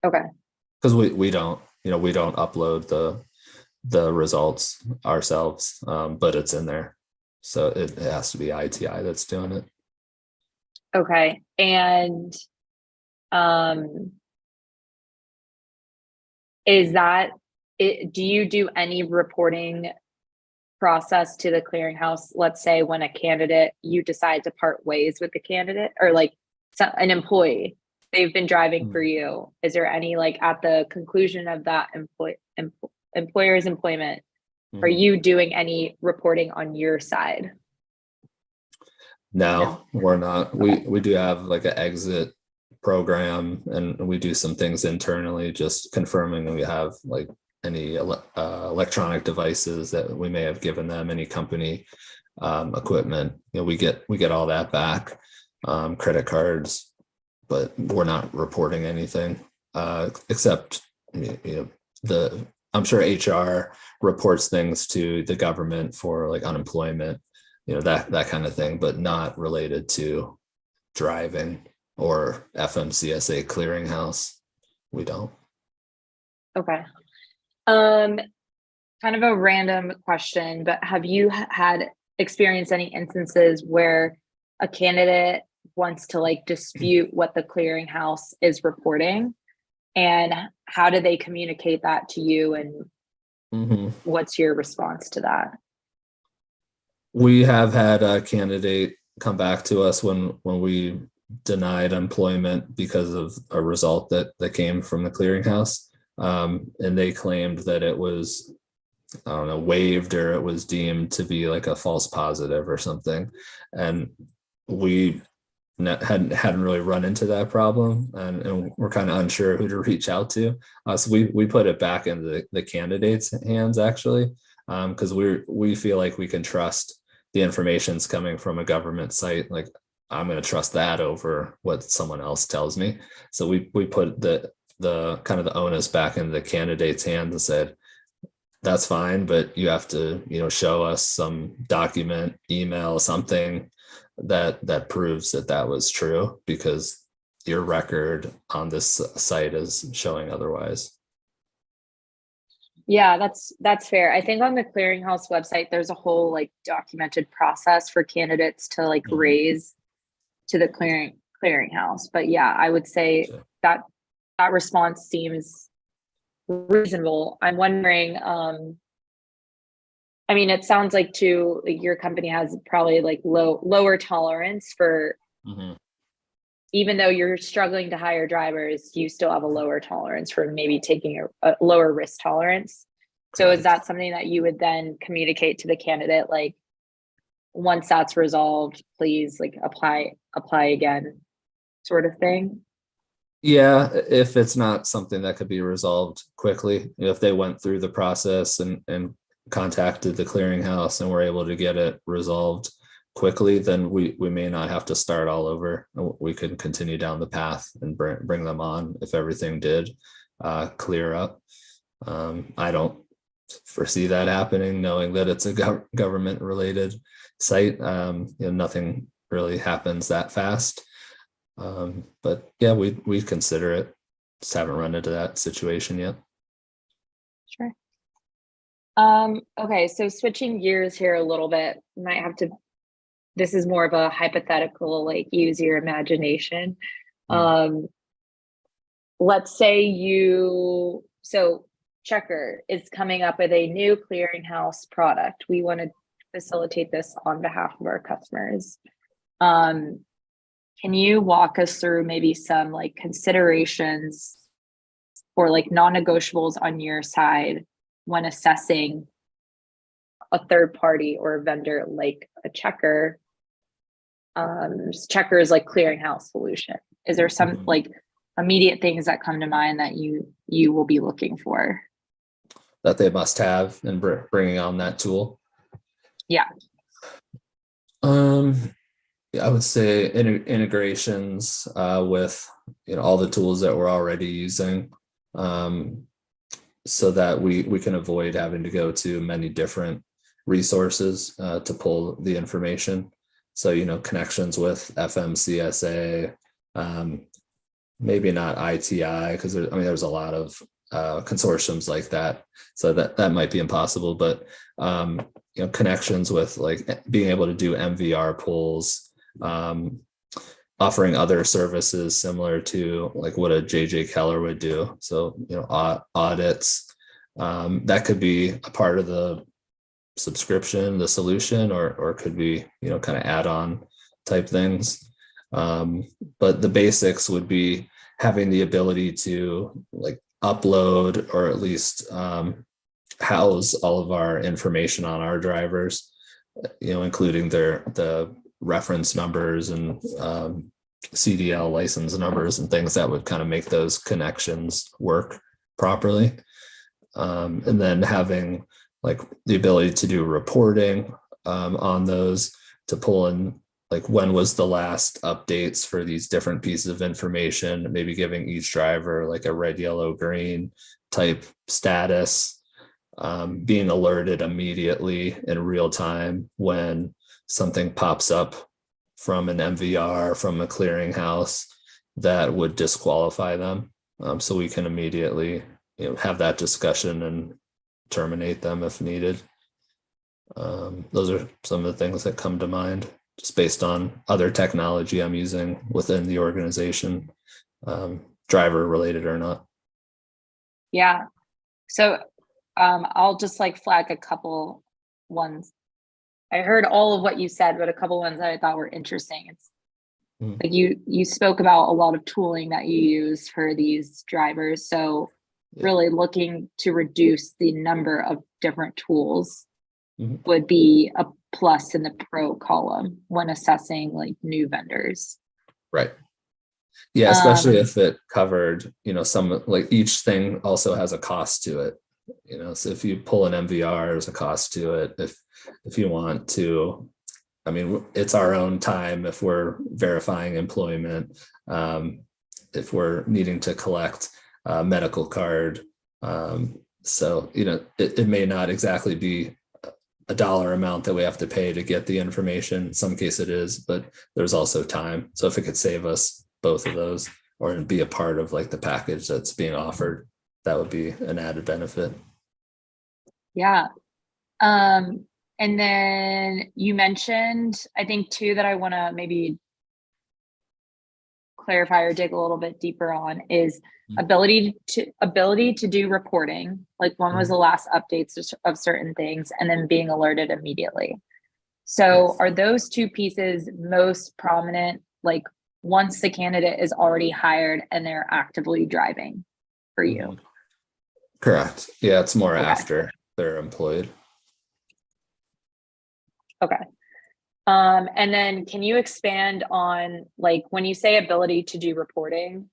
Speaker 2: Okay.
Speaker 4: Because we don't upload the results ourselves, but it's in there, so it has to be ITI that's doing it.
Speaker 2: Okay, and is that it? Do you do any reporting process to the clearinghouse? Let's say when a candidate, you decide to part ways with the candidate, or like an employee, they've been driving for you. Is there any, like, at the conclusion of that employer's employment, are you doing any reporting on your side?
Speaker 4: No, we're not. We do have like an exit program, and we do some things internally, just confirming that we have like any electronic devices that we may have given them, any company equipment. We get all that back, credit cards, but we're not reporting anything except I'm sure HR reports things to the government for like unemployment, that kind of thing, but not related to driving or FMCSA clearinghouse. We don't.
Speaker 2: Okay. kind of a random question, but have you had experienced any instances where a candidate wants to like dispute what the clearinghouse is reporting? And how do they communicate that to you? And what's your response to that?
Speaker 4: We have had a candidate come back to us when we denied employment because of a result that came from the clearinghouse. And they claimed that it was, I don't know, waived, or it was deemed to be like a false positive or something. And we hadn't really run into that problem, and we're kind of unsure who to reach out to. So we put it back in the candidates' hands, actually, because we feel like we can trust the information's coming from a government site. Like, I'm going to trust that over what someone else tells me. So we put the kind of the onus back in the candidate's hands and said, that's fine, but you have to, show us some document, email, something that proves that was true, because your record on this site is showing otherwise.
Speaker 2: Yeah, that's fair. I think on the clearinghouse website, there's a whole like documented process for candidates to like raise to the clearinghouse. But yeah, I would say that response seems reasonable. I'm wondering, I mean, it sounds like too, like your company has probably like lower tolerance for, even though you're struggling to hire drivers, you still have a lower tolerance for maybe taking a lower risk tolerance. So is that something that you would then communicate to the candidate? Like, once that's resolved, please like apply again, sort of thing?
Speaker 4: Yeah, if it's not something that could be resolved quickly, if they went through the process and contacted the clearinghouse and were able to get it resolved quickly, then we may not have to start all over. We could continue down the path and bring them on if everything did clear up. I don't foresee that happening, knowing that it's a government related site. Nothing really happens that fast. But yeah, we consider it. Just haven't run into that situation yet.
Speaker 2: Sure. Okay, so switching gears here a little bit, might have to, this is more of a hypothetical, like use your imagination. Let's say so Checker is coming up with a new clearinghouse product. We want to facilitate this on behalf of our customers. Can you walk us through maybe some like considerations or like non-negotiables on your side when assessing a third party or a vendor like a Checker? Checker is like clearinghouse solution. Is there some like immediate things that come to mind that you will be looking for?
Speaker 4: That they must have in bringing on that tool?
Speaker 2: Yeah.
Speaker 4: I would say integrations with all the tools that we're already using, so that we can avoid having to go to many different resources to pull the information. So connections with FMCSA, maybe not ITI, because there's a lot of consortiums like that, so that might be impossible. But connections with like being able to do MVR pulls. Offering other services similar to like what a JJ Keller would do. So, audits, that could be a part of the subscription, the solution, or it could be, kind of add-on type things. But the basics would be having the ability to like upload, or at least house all of our information on our drivers, including the reference numbers and CDL license numbers and things that would kind of make those connections work properly. And then having like the ability to do reporting on those, to pull in like when was the last updates for these different pieces of information, maybe giving each driver like a red, yellow, green type status, being alerted immediately in real time when something pops up from an MVR, from a clearinghouse that would disqualify them. So we can immediately have that discussion and terminate them if needed. Those are some of the things that come to mind just based on other technology I'm using within the organization, driver related or not.
Speaker 2: Yeah. So I'll just like flag a couple ones. I heard all of what you said, but a couple ones that I thought were interesting. It's like you spoke about a lot of tooling that you use for these drivers. So really looking to reduce the number of different tools would be a plus in the pro column when assessing like new vendors.
Speaker 4: Right. Yeah, especially if it covered, some, like each thing also has a cost to it. So if you pull an MVR, there's a cost to it. If you want to, I mean, it's our own time if we're verifying employment, if we're needing to collect a medical card. So, it may not exactly be a dollar amount that we have to pay to get the information. In some case it is, but there's also time. So if it could save us both of those or be a part of like the package that's being offered, that would be an added benefit.
Speaker 2: Yeah. And then you mentioned, I think too, that I want to maybe clarify or dig a little bit deeper on is ability to do reporting. Like when was the last updates of certain things, and then being alerted immediately. So are those two pieces most prominent, like once the candidate is already hired and they're actively driving for you?
Speaker 4: Correct. Yeah, it's more after they're employed.
Speaker 2: Okay. And then can you expand on, like, when you say ability to do reporting,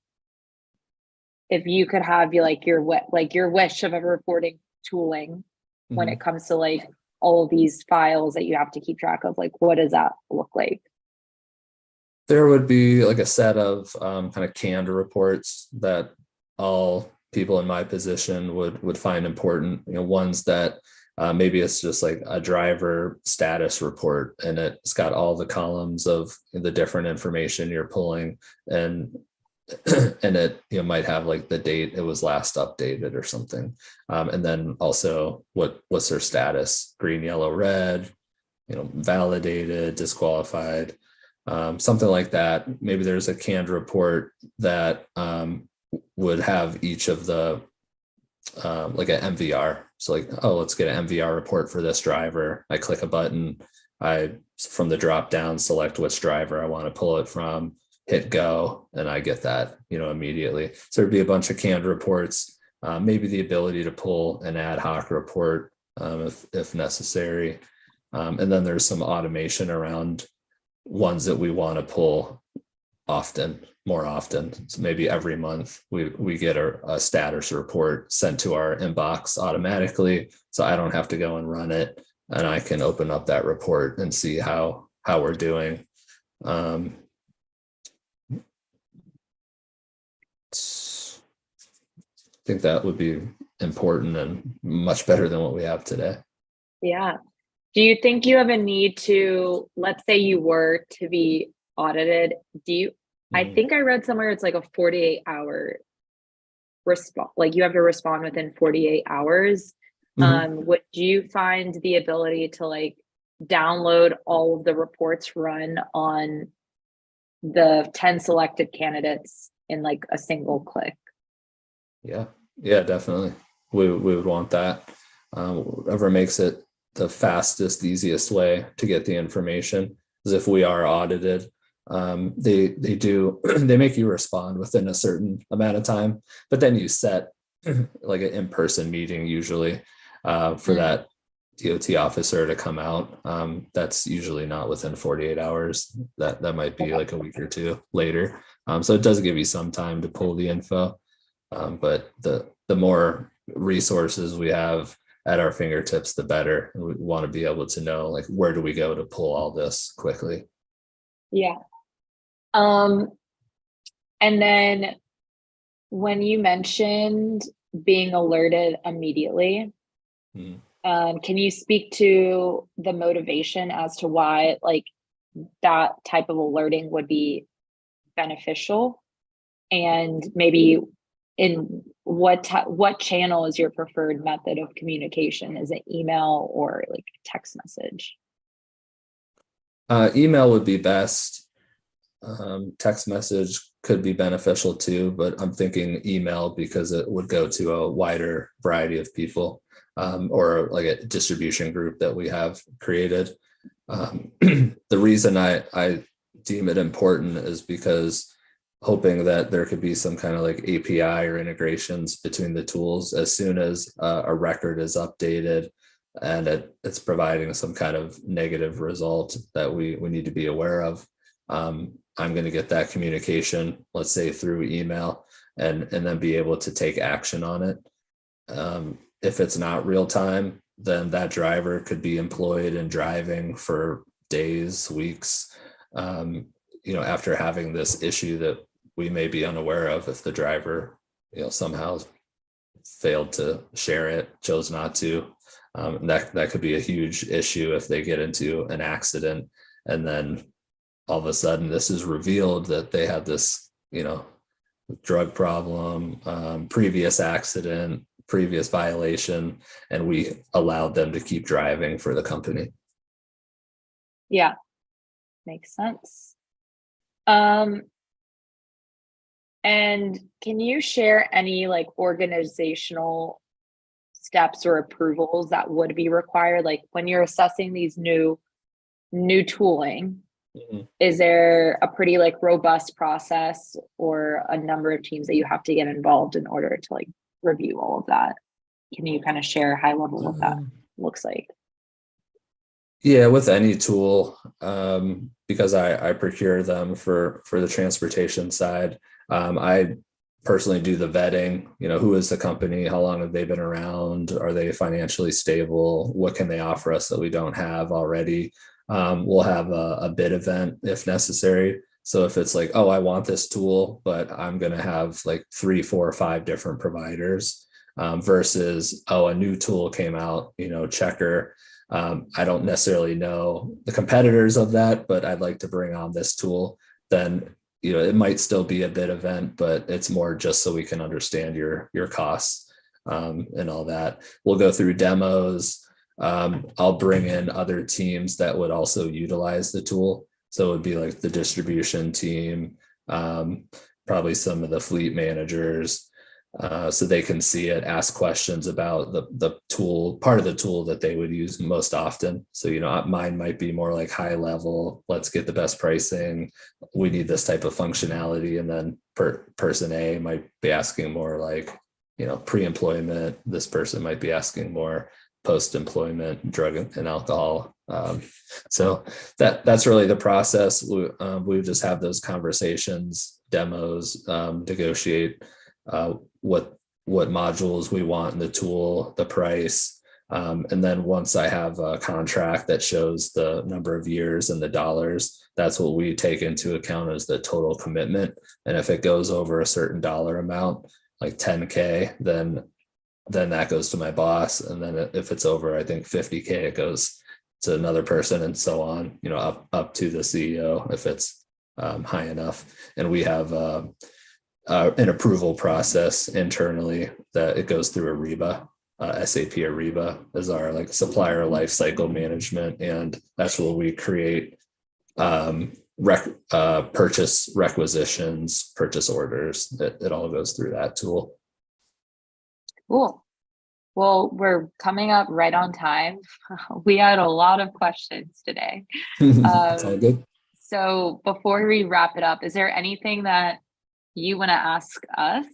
Speaker 2: if you could have your wish of a reporting tooling when it comes to like all of these files that you have to keep track of, like, what does that look like?
Speaker 4: There would be like a set of kind of canned reports that all people in my position would find important, ones that maybe it's just like a driver status report and it's got all the columns of the different information you're pulling, and it might have like the date it was last updated or something, and then also what's their status, green, yellow, red, validated, disqualified, something like that. Maybe there's a canned report that would have each of the like an MVR. So like, oh, let's get an MVR report for this driver. I click a button, I from the drop down select which driver I want to pull it from, hit go, and I get that immediately. So there'd be a bunch of canned reports, maybe the ability to pull an ad hoc report if necessary, and then there's some automation around ones that we want to pull more often. So maybe every month we get a status report sent to our inbox automatically, so I don't have to go and run it, and I can open up that report and see how we're doing. I think that would be important and much better than what we have today. Yeah.
Speaker 2: Do you think you have a need to, let's say you were to be audited, I think I read somewhere it's like a 48-hour response, like you have to respond within 48 hours. Would you find the ability to like download all of the reports run on the 10 selected candidates in like a single click?
Speaker 4: Yeah, definitely. We would want that. Whatever makes it the fastest, easiest way to get the information is if we are audited. They make you respond within a certain amount of time, but then you set like an in-person meeting usually for that DOT officer to come out. That's usually not within 48 hours. That might be like a week or two later. So it does give you some time to pull the info. But the more resources we have at our fingertips, the better. We want to be able to know, like, where do we go to pull all this quickly?
Speaker 2: Yeah. And then when you mentioned being alerted immediately, can you speak to the motivation as to why like that type of alerting would be beneficial, and maybe in what channel is your preferred method of communication? Is it email or like text message?
Speaker 4: Email would be best. Text message could be beneficial too, but I'm thinking email because it would go to a wider variety of people, or like a distribution group that we have created. The reason I deem it important is because hoping that there could be some kind of like API or integrations between the tools as soon as a record is updated and it's providing some kind of negative result that we need to be aware of. I'm going to get that communication, let's say through email, and then be able to take action on it. If it's not real time, then that driver could be employed and driving for days, weeks, after having this issue that we may be unaware of. If the driver, somehow failed to share it, chose not to, that could be a huge issue if they get into an accident and then all of a sudden this is revealed that they had this, drug problem, previous accident, previous violation, and we allowed them to keep driving for the company.
Speaker 2: Yeah, makes sense. And can you share any like organizational steps or approvals that would be required? Like when you're assessing these new tooling, is there a pretty like robust process or a number of teams that you have to get involved in order to like review all of that? Can you kind of share high level what that looks like?
Speaker 4: Yeah, with any tool, because I procure them for the transportation side. I personally do the vetting, who is the company, how long have they been around, are they financially stable, what can they offer us that we don't have already. We'll have a bid event if necessary. So if it's like, oh, I want this tool, but I'm going to have like 3, 4, or 5 different providers, versus, oh, a new tool came out, Checker. I don't necessarily know the competitors of that, but I'd like to bring on this tool. Then, it might still be a bid event, but it's more just so we can understand your costs, and all that. We'll go through demos. I'll bring in other teams that would also utilize the tool. So it would be like the distribution team, probably some of the fleet managers, so they can see it, ask questions about the tool, part of the tool that they would use most often. So, mine might be more like high level, let's get the best pricing, we need this type of functionality. And then person A might be asking more like, pre-employment. This person might be asking more post-employment, drug and alcohol. So that's really the process. We just have those conversations, demos, negotiate what modules we want in the tool, the price. And then once I have a contract that shows the number of years and the dollars, that's what we take into account as the total commitment. And if it goes over a certain dollar amount, like 10K, then that goes to my boss. And then if it's over, I think 50K, it goes to another person, and so on, up to the CEO if it's high enough. And we have an approval process internally that it goes through Ariba. SAP Ariba is our like supplier life cycle management, and that's where we create purchase requisitions, purchase orders. It all goes through that tool.
Speaker 2: Cool. Well, we're coming up right on time. We had a lot of questions today.
Speaker 4: It's all good.
Speaker 2: So before we wrap it up, is there anything that you want to ask us?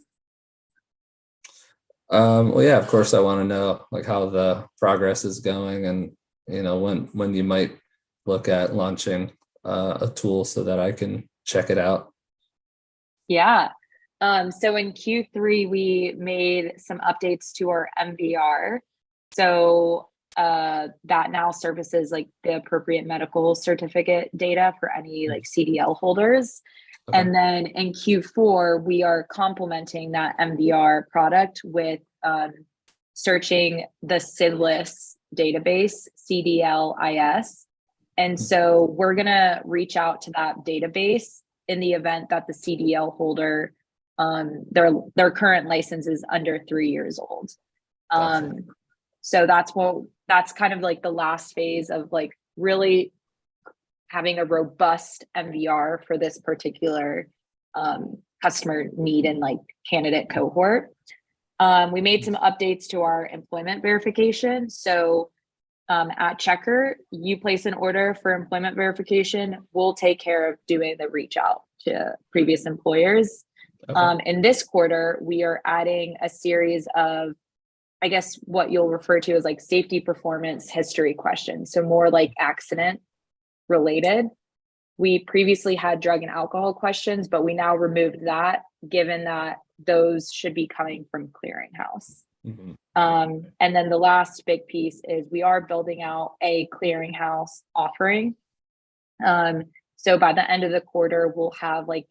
Speaker 4: Well, yeah, of course, I want to know like how the progress is going, and when you might look at launching a tool so that I can check it out.
Speaker 2: Yeah. So in Q3, we made some updates to our MVR. So that now services like the appropriate medical certificate data for any like CDL holders. Okay. And then in Q4, we are complementing that MVR product with searching the SIDLIS database, CDLIS. And so we're going to reach out to that database in the event that the CDL holder their current license is under 3 years old.
Speaker 4: Gotcha.
Speaker 2: So that's kind of like the last phase of like really having a robust MVR for this particular customer need and like candidate cohort. We made some updates to our employment verification. So at Checker, you place an order for employment verification, we'll take care of doing the reach out to previous employers.
Speaker 4: Okay.
Speaker 2: In this quarter, we are adding a series of, I guess, what you'll refer to as like safety performance history questions. So more like accident related. We previously had drug and alcohol questions, but we now removed that, given that those should be coming from clearinghouse.
Speaker 4: Mhm.
Speaker 2: And then the last big piece is we are building out a clearinghouse offering. So by the end of the quarter, we'll have like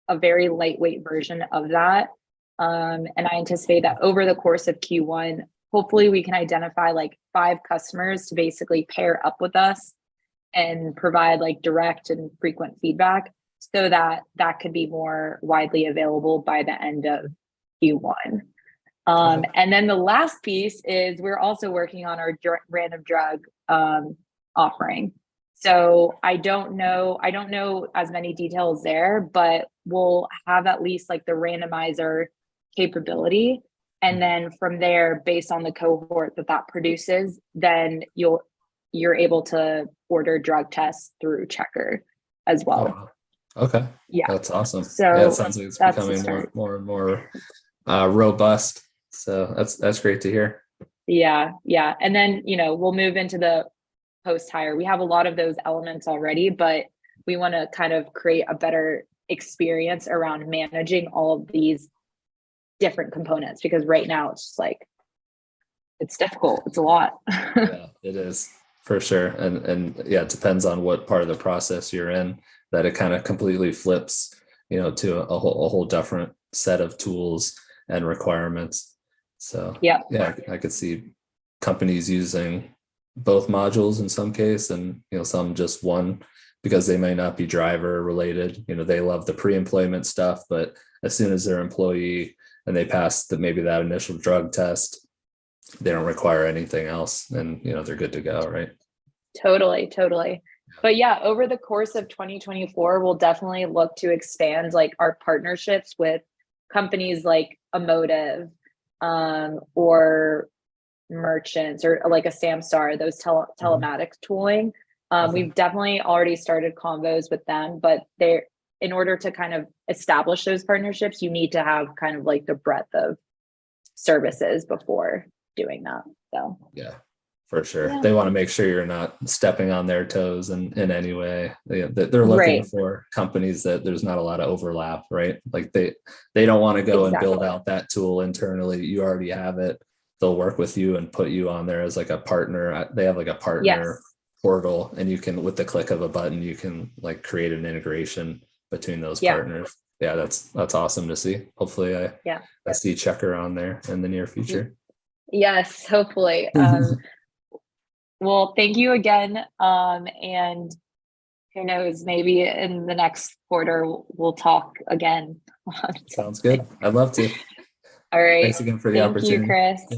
Speaker 2: a very lightweight version of that. And I anticipate that over the course of Q1, hopefully we can identify like 5 customers to basically pair up with us and provide like direct and frequent feedback so that that could be more widely available by the end of Q1. And then the last piece is we're also working on our random drug offering. So I don't know as many details there, but we'll have at least like the randomizer capability. And then from there, based on the cohort that produces, then you're able to order drug tests through Checker as well.
Speaker 4: Oh, wow. Okay.
Speaker 2: Yeah.
Speaker 4: That's awesome.
Speaker 2: So
Speaker 4: yeah, it sounds like it's
Speaker 2: that's the
Speaker 4: becoming
Speaker 2: start.
Speaker 4: more and more robust. So that's great to hear.
Speaker 2: Yeah. And then, we'll move into the post-hire. We have a lot of those elements already, but we want to kind of create a better experience around managing all of these different components, because right now it's just like, it's difficult. It's a lot.
Speaker 4: Yeah, it is for sure. And yeah, it depends on what part of the process you're in, that it kind of completely flips, to a whole different set of tools and requirements. So
Speaker 2: yeah,
Speaker 4: I could see companies using both modules in some case, and some just one, because they may not be driver related. They love the pre-employment stuff, but as soon as they're employee and they pass maybe that initial drug test, they don't require anything else, and they're good to go, right?
Speaker 2: Totally. But yeah, over the course of 2024, we'll definitely look to expand like our partnerships with companies like Emotive, or merchants, or like a Samstar, those telematics tooling. We've definitely already started convos with them, but in order to kind of establish those partnerships, you need to have kind of like the breadth of services before doing that. So
Speaker 4: yeah, for sure.
Speaker 2: Yeah.
Speaker 4: They want to make sure you're not stepping on their toes in any way. They're looking
Speaker 2: Right.
Speaker 4: for companies that there's not a lot of overlap, right? Like they don't want to go and build out that tool internally. You already have it. They'll work with you and put you on there as like a partner. They have like a partner portal, and you can, with the click of a button, you can like create an integration between those partners. Yeah, that's awesome to see. Hopefully I see Checker on there in the near future.
Speaker 2: Yes, hopefully. Well, thank you again. And who knows, maybe in the next quarter we'll talk again.
Speaker 4: Sounds good. I'd love to.
Speaker 2: All right.
Speaker 4: Thanks again for the opportunity.
Speaker 2: Thank you, Chris.
Speaker 4: Yeah.